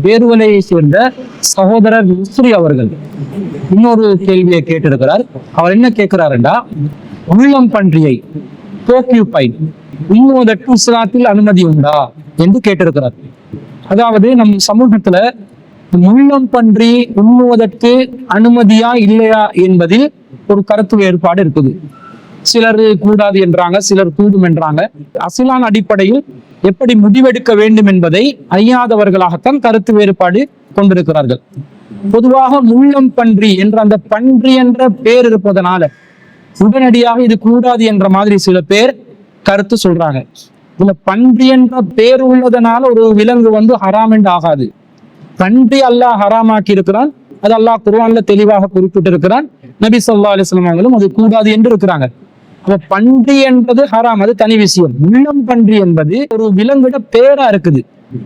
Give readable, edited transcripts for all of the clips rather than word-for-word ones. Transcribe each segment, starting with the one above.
பேருவலையை சேர்ந்த சகோதரர் முஸ்ரி அவர்கள் இன்னொரு கேள்வியை கேட்டிருக்கிறார். அவர் என்ன கேட்கிறாருண்டா, உள்ளம் பன்றியை போக்யூபைன் உண்ணுவதற்கு இஸ்லாத்தில் அனுமதி உண்டா என்று கேட்டிருக்கிறார். அதாவது நம் சமூகத்துல உள்ளம் பன்றி உண்ணுவதற்கு அனுமதியா இல்லையா என்பதில் ஒரு கருத்து வேறுபாடு இருக்குது. சிலர் கூடாது என்றாங்க, சிலர் கூடும் என்றாங்க. அசிலான் அடிப்படையில் எப்படி முடிவெடுக்க வேண்டும் என்பதை அறியாதவர்களாகத்தான் கருத்து வேறுபாடு கொண்டிருக்கிறார்கள். பொதுவாக முள்ளம் பன்றி என்ற அந்த பன்றி என்ற பேர் இருப்பதனால உடனடியாக இது கூடாது என்ற மாதிரி சில பேர் கருத்து சொல்றாங்க. இதுல பன்றி என்ற பேர் உள்ளதனால ஒரு விலங்கு ஹராம் என்று ஆகாது. பன்றி அல்லாஹ் ஹராமாக்கி இருக்கிறான், அது அல்லாஹ் குர்ஆன்ல தெளிவாக குறிப்பிட்டு இருக்கிறான். நபி ஸல்லல்லாஹு அலைஹி வஸல்லம் அவங்களும் அது கூடாது என்று இருக்கிறாங்க. அப்ப பன்றி என்பது ஹராம், அது தனி விஷயம். உள்ளம் பன்றி என்பது ஒரு விலங்கிட பேரா இருக்குது.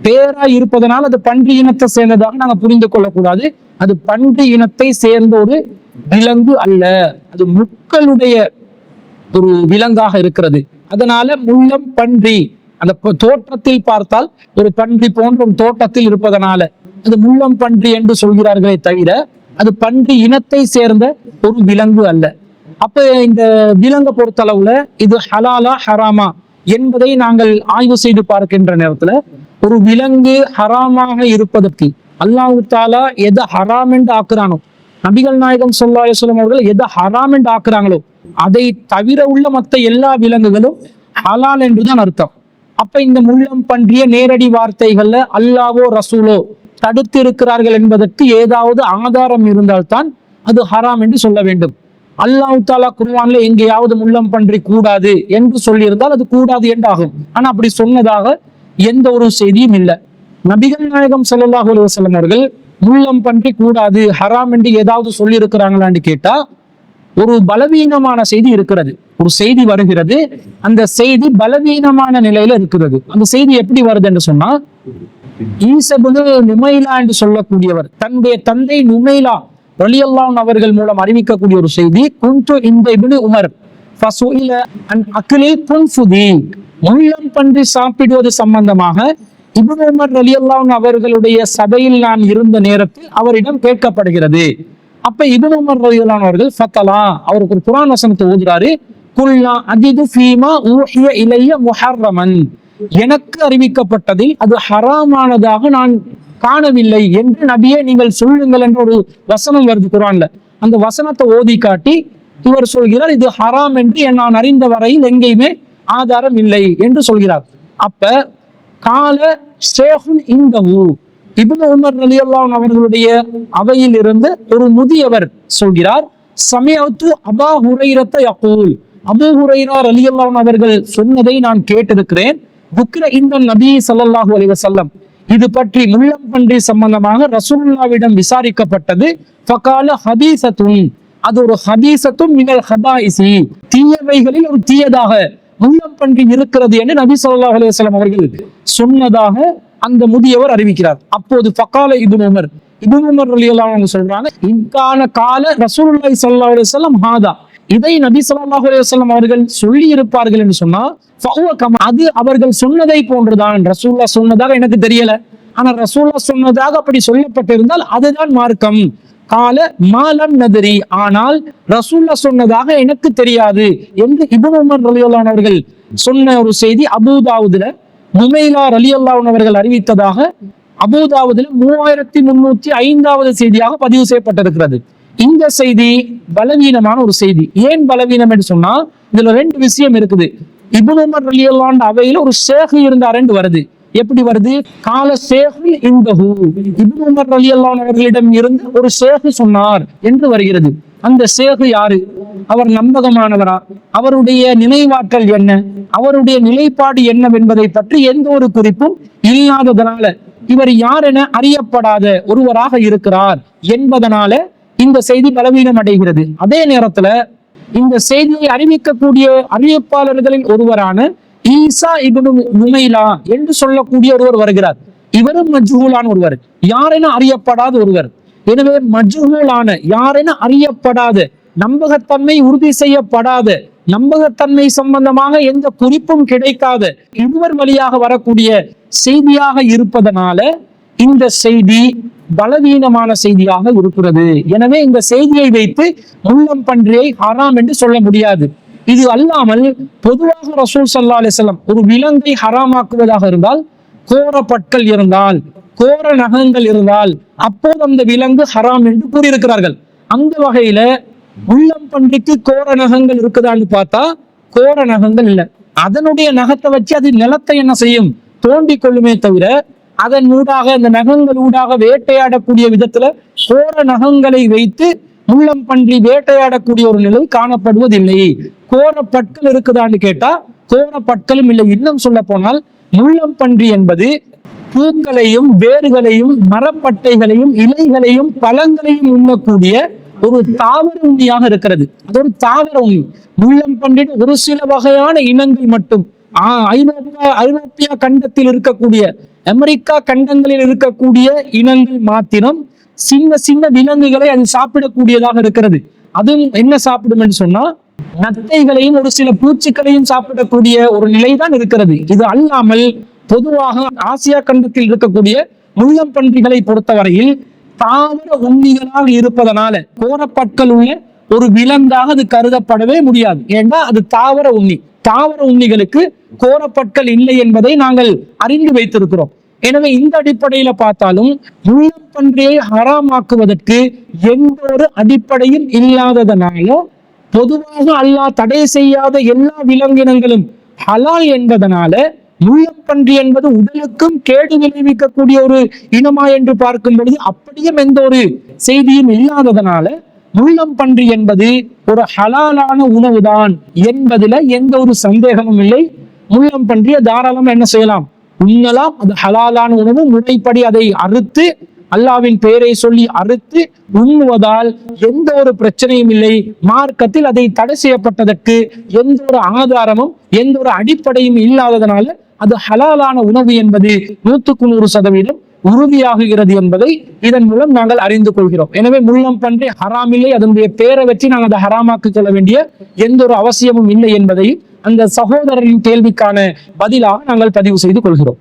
பேரா இருப்பதனால் அது பன்றி இனத்தை சேர்ந்ததாக நாங்க புரிந்து கொள்ளக்கூடாது. அது பன்றி இனத்தை சேர்ந்த ஒரு விலங்கு அல்ல, அது முட்களுடைய ஒரு விலங்காக இருக்கிறது. அதனால முள்ளம் பன்றி அந்த தோற்றத்தில் பார்த்தால் ஒரு பன்றி போன்ற ஒரு தோட்டத்தில் இருப்பதனால அது முள்ளம் பன்றி என்று சொல்கிறார்களே தவிர அது பன்றி இனத்தை சேர்ந்த ஒரு விலங்கு அல்ல. அப்ப இந்த விலங்கை பொறுத்தளவுல இது ஹலாலா ஹராமா என்பதை நாங்கள் ஆய்வு செய்து பார்க்கின்ற நேரத்துல ஒரு விலங்கு ஹராமாக இருப்பதற்கு அல்லாஹ் தாலா எதை ஹராம் என்று ஆக்குறானோ, நபிகள் நாயகம் ஸல்லல்லாஹு அலைஹி வஸல்லம் அவர்கள் எதை ஹராம் என்று ஆக்குறாங்களோ அதை தவிர உள்ள மற்ற எல்லா விலங்குகளும் ஹலால் என்றுதான் அர்த்தம். அப்ப இந்த முள்ளம் பன்றிய நேரடி வார்த்தைகள்ல அல்லாஹ்வோ ரசூலோ தடுத்து இருக்கிறார்கள் என்பதற்கு ஏதாவது ஆதாரம் இருந்தால்தான் அது ஹராம் என்று சொல்ல வேண்டும். அல்லாஹ் தாலா குர்ஆன்ல எங்கேயாவது முள்ளம் பன்றி கூடாது என்று சொல்லியிருந்தால் அது கூடாது என்று ஆகும். ஆனா அப்படி சொன்னதாக எந்த ஒரு செய்தியும் இல்லை. நபிகள் நாயகம் ஸல்லல்லாஹு அலைஹி வஸல்லம் அவர்கள் முள்ளம் பன்றி கூடாது ஹராம் என்று ஏதாவது சொல்லி இருக்கிறாங்களான்னு கேட்டா ஒரு பலவீனமான செய்தி இருக்கிறது. ஒரு செய்தி வருகிறது, அந்த செய்தி பலவீனமான நிலையில இருக்கிறது. அந்த செய்தி எப்படி வருது என்று சொன்னா, ஈசா இப்னு நுமைலா என்று சொல்லக்கூடியவர் தன்னுடைய தந்தை நுமைலா ரலியல்லாஹு அவர்கள் மூலம் அறிவிக்கக்கூடிய ஒரு செய்தி, குன்து இந்த இப்னு உமர் ஃபஸுஇல அன் அக்லில் குன்ஃபுதி, முள்ளம் பன்றி சாப்பிடுவது சம்பந்தமாக இப்னு உமர் ரலியல்லாஹு அவர்களுடைய சபையில் நான் இருந்த நேரத்தில் அவரிடம் கேட்கப்படுகிறது. அப்ப இப்னு உமர் ரலியல்லாஹு அவர்கள் ஃபதலா, அவருக்கு ஒரு குர்ஆன் வசனத்தை ஓதுறாரு, குல்லா அஜிது ஃபீமா ஊஹிய இலைய முஹர்ரமன், எனக்கு அறிவிக்கப்பட்டதில் அது ஹராமானதாக நான் காணவில்லை என்று நபியே நீங்கள் சொல்லுங்கள் என்ற ஒரு வசனம் வருது குர்ஆன்ல. அந்த வசனத்தை ஓதி காட்டி இவர் சொல்கிறார், இது ஹராம் என்று நான் அறிந்த வரையில் எங்கேயுமே ஆதாரம் இல்லை என்று சொல்கிறார். அப்ப கால ஷேஹுன் இந்தஹு, இப்னு உமர் ரலியல்லாஹு அவர்களுடைய அவையில் இருந்து ஒரு முதியவர் சொல்கிறார், சமிஅத்து அபா ஹுரைரத்த யகூல், அபூ ஹுரைரா ரலியல்லாஹு அவர்கள் சொன்னதை நான் கேட்டிருக்கிறேன். புக்ர இந்த நபி ஸல்லல்லாஹு அலைஹி வஸல்லம், இது பற்றி முள்ளம் பன்றி சம்பந்தமாக ரசூலுல்லாஹ்விடம் விசாரிக்கப்பட்டது. ஃபகால ஹபீஸத்துன், அது ஒரு ஹபீஸத்தும் மினல் ஹபாயிஸி, தீயவைகளில் ஒரு தீயதாக முள்ளம் பன்றி இருக்கிறது என்று நபி ஸல்லல்லாஹு அலைஹி வஸல்லம் அவர்கள் சொன்னதாக அந்த முதியவர் அறிவிக்கிறார். அப்போது ஃபகால இப்னு உமர் ரலியல்லாஹு அன்ஹு சொல்றாங்க, இன்கான கால ரசூலுல்லாஹி ஸல்லல்லாஹு அலைஹி வஸல்லம் ஹாதா, இதை நபி ஸல்லல்லாஹு அலைஹி வஸல்லம் அவர்கள் சொல்லி இருப்பார்கள் என்று சொன்னா ஃபஹுவ கமா, அது அவர்கள் சொன்னதை போன்றுதான். ரசூலுல்லாஹ் சொன்னதாக எனக்கு தெரியல, ஆனா ரசூலுல்லாஹ் சொன்னதாக அப்படி சொல்லப்பட்டிருந்தால் அதுதான் மார்க்கம். கால மாலம் நதரி, ஆனால் ரசூலுல்லாஹ் சொன்னதாக எனக்கு தெரியாது என்று இப்னு உமர் ரலியல்லாஹு அன்ஹு அவர்கள் சொன்ன ஒரு செய்தி அபூ தாவூதுல நுமைலா ரலியல்லாஹு அன்ஹு அவர்கள் அறிவித்ததாக அபூ தாவூதுல 3305வது செய்தியாக பதிவு செய்யப்பட்டிருக்கிறது. இந்த செய்தி பலவீனமான ஒரு செய்தி. ஏன் பலவீனம் என்று சொன்னா இதுல ரெண்டு விஷயம் இருக்குது. இப்னு உமர் ரலியல்லாஹு அன்ஹு அவையில ஒரு ஷேக் இருந்தார் என்று வருது. எப்படி வருது? கால ஷேகுல் இந்தஹு, இப்னு உமர் ரலியல்லாஹு அன்ஹு அவர்களிடம் இருந்து ஒரு ஷேக் சொன்னார் என்று வருகிறது. அந்த ஷேக் யாரு? அவர் நம்பகமானவரா? அவருடைய நினைவாற்றல் என்ன? அவருடைய நிலைப்பாடு என்னவென்பதை பற்றி எந்த ஒரு குறிப்பும் இல்லாததனால இவர் யார் என அறியப்படாத ஒருவராக இருக்கிறார் என்பதனால இந்த செய்தி பலவீனம் அடைகிறது. அதே நேரத்துல இந்த செய்தியை அறிவிக்கக்கூடிய அறிவிப்பாளர்களில் ஒருவரான ஈசா இப்னு நுமைலா என்று சொல்லக்கூடிய ஒருவர் வருகிறார். இவரும் மஜ்ஹூலான ஒருவர், யாரென அறியப்படாத ஒருவர். எனவே மஜ்ஹூலான, யாரென அறியப்படாத, நம்பகத்தன்மை உறுதி செய்யப்படாத, நம்பகத்தன்மை சம்பந்தமாக எந்த குறிப்பும் கிடைக்காத இருவர் வழியாக வரக்கூடிய செய்தியாக இருப்பதனால இந்த செய்தி பலவீனமான செய்தியாக இருக்கிறது. எனவே இந்த செய்தியை வைத்து முள்ளம் பன்றியை ஹராம் என்று சொல்ல முடியாது. இது அல்லாமல் பொதுவாக ரசூல் ஸல்லல்லாஹு அலைஹி வஸல்லம் ஒரு விலங்கை ஹராமாக்குவதாக இருந்தால், கோர பற்கள் இருந்தால், கோர நகங்கள் இருந்தால், அப்போது அந்த விலங்கு ஹராம் என்று கூறியிருக்கிறார்கள். அந்த வகையில முள்ளம் பன்றிக்கு கோர நகங்கள் இருக்குதான்னு பார்த்தா கோர நகங்கள் இல்லை. அதனுடைய நகத்தை வச்சு அது நிலத்தை என்ன செய்யும், தோண்டி கொள்ளுமே தவிர அதன் ஊடாக, அந்த நகங்கள் ஊடாக வேட்டையாடக்கூடிய விதத்துல கோர நகங்களை வைத்து முள்ளம் பன்றி வேட்டையாடக்கூடிய ஒரு நிலை காணப்படுவதில்லை. கோர பற்கள் இருக்குதான்னு கேட்டா கோர பற்களும் இல்லை. இன்னும் சொல்ல போனால் முள்ளம் பன்றி என்பது பூக்களையும் வேர்களையும் மரப்பட்டைகளையும் இலைகளையும் பழங்களையும் உண்ணக்கூடிய ஒரு தாவர உண்ணியாக இருக்கிறது. அது ஒரு தாவர உண்ணி. முள்ளம் பன்றி ஒரு சில வகையான இனங்கள் மட்டும் ஐரோப்பிய கண்டத்தில் இருக்கக்கூடிய, அமெரிக்கா கண்டங்களில் இருக்கக்கூடிய இனங்கள் மாத்திரம் சின்ன சின்ன விலங்குகளை அது சாப்பிடக்கூடியதாக இருக்கிறது. அதுவும் என்ன சாப்பிடும் என்று சொன்னா நத்தைகளையும் ஒரு சில பூச்சிகளையும் சாப்பிடக்கூடிய ஒரு நிலைதான் இருக்கிறது. இது அல்லாமல் பொதுவாக ஆசியா கண்டத்தில் இருக்கக்கூடிய முள்ளம் பன்றிகளை பொறுத்தவரையில் தாவர உண்ணிகளாக இருப்பதனால கோரப்பற்கள் உள்ள ஒரு விலங்காக அது கருதப்படவே முடியாது. ஏன்னா அது தாவர உண்ணி. தாவர உண்ணிகளுக்கு கோரப்பற்கள் இல்லை என்பதை நாங்கள் அறிந்து வைத்திருக்கிறோம். எனவே இந்த அடிப்படையில பார்த்தாலும் முள்ளம் பன்றியை ஹராமாக்குவதற்கு எந்த ஒரு அடிப்படையும் இல்லாததனால, பொதுவாக அல்லாஹ் தடை செய்யாத எல்லா விலங்கினங்களும் ஹலால் என்பதனால, முள்ளம் பன்றி என்பது உடலுக்கும் கேடு விளைவிக்கக்கூடிய ஒரு இனமா என்று பார்க்கும் பொழுது அப்படியும் எந்த ஒரு செய்தியும் இல்லாததனால முள்ளம் பன்றி என்பது ஒரு ஹலாலான உணவுதான் என்பதுல எந்த ஒரு சந்தேகமும் இல்லை. முள்ளம் பன்றியை தாராளமா என்ன செய்யலாம், உண்ணலாம். அது ஹலாலான உணவு. முறைப்படி அதை அறுத்து, அல்லாவின் பெயரை சொல்லி அறுத்து உண்ணுவதால் எந்த ஒரு பிரச்சனையும் இல்லை. மார்க்கத்தில் அதை தடை செய்யப்பட்டதற்கு எந்த ஒரு ஆதாரமும் எந்த ஒரு அடிப்படையும் இல்லாததனால அது ஹலாலான உணவு என்பது 100% உறுதியாகுகிறது என்பதை இதன் மூலம் நாங்கள் அறிந்து கொள்கிறோம். எனவே முள்ளம் பன்றி ஹராமில்லை, அதனுடைய பெயரை வச்சு நாங்கள் அதை ஹராமாக்கிக் கொள்ள வேண்டிய எந்த ஒரு அவசியமும் இல்லை என்பதை அந்த சகோதரரின் கேள்விக்கான பதிலாக நாங்கள் பதிவு செய்து கொள்கிறோம்.